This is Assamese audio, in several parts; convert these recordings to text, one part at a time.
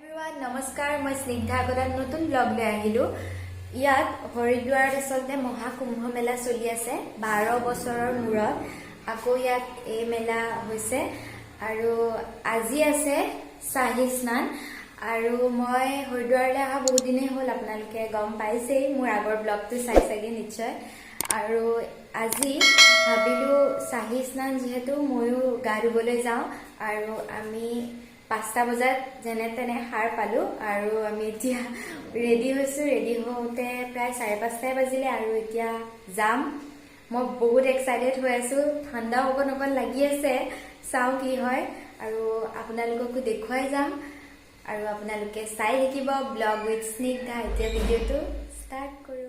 এভৰিৱান নমস্কাৰ মই স্নিগ্ধা আগদান নতুন ব্লগ লৈ আহিলো ইয়াত হৰিদ্বাৰত আচলতে মহাকুম্ভ মেলা চলি আছে 12 বছৰৰ মূৰত আকৌ ইয়াত এই মেলা হৈছে আৰু আজি আছে শাহী স্নান আৰু মই হৰিদ্বাৰলৈ অহা বহুত দিনেই হ'ল আপোনালোকে গম পাইছেই মোৰ আগৰ ব্লগটো চাগে নিশ্চয় আৰু আজি ভাবিলো শাহী স্নান যেহেতু ময়ো গা ধুবলৈ যাওঁ আৰু আমি 5টা বজাত যেনে তেনে হাৰ পালো আৰু আমি এতিয়া ৰেডি হৈছো ৰেডি হওঁতে প্ৰায় 5:30 বাজিলে আৰু এতিয়া যাম মই বহুত এক্সাইটেড হৈ আছো ঠাণ্ডা অকণ লাগি আছে চাও কি হয় আৰু আপোনালোককো দেখুৱাই যাম আৰু আপোনালোকে চাই থাকিব ব্লগ উইথ স্নিগ্ধা এতিয়া ভিডিঅ'টো ষ্টাৰ্ট কৰো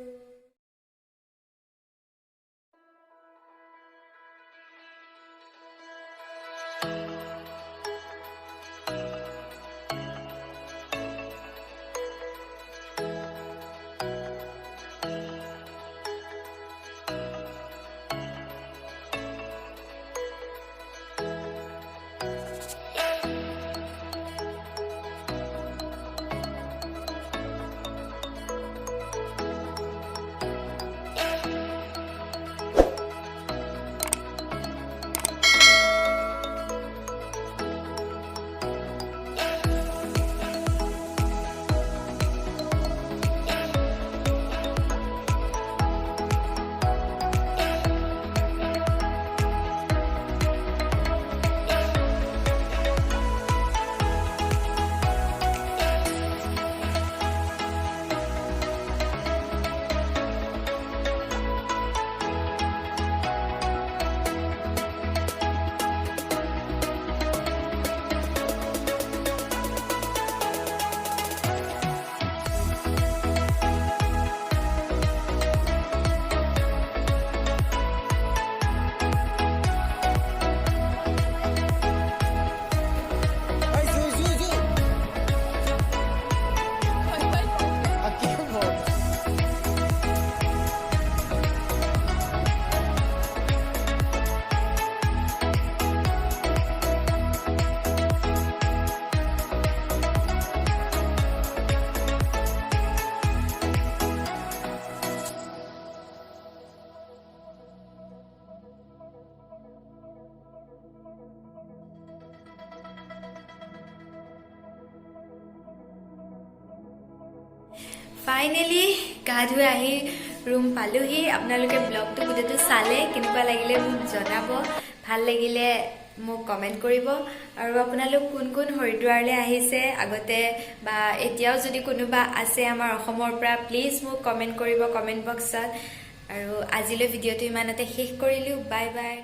ফাইনেলি গা ধুই আহি ৰুম পালোহি আপোনালোকে ব্লগটো গোটেইটো চালে কেনেকুৱা লাগিলে মোক জনাব ভাল লাগিলে মোক কমেন্ট কৰিব আৰু আপোনালোক কোন কোন হৰিদ্বাৰলৈ আহিছে আগতে বা এতিয়াও যদি কোনোবা আছে আমাৰ অসমৰ পৰা প্লিজ মোক কমেন্ট কৰিব কমেন্ট বক্সত আৰু আজিলৈ ভিডিঅ'টো ইমানতে শেষ কৰিলো বাই বাই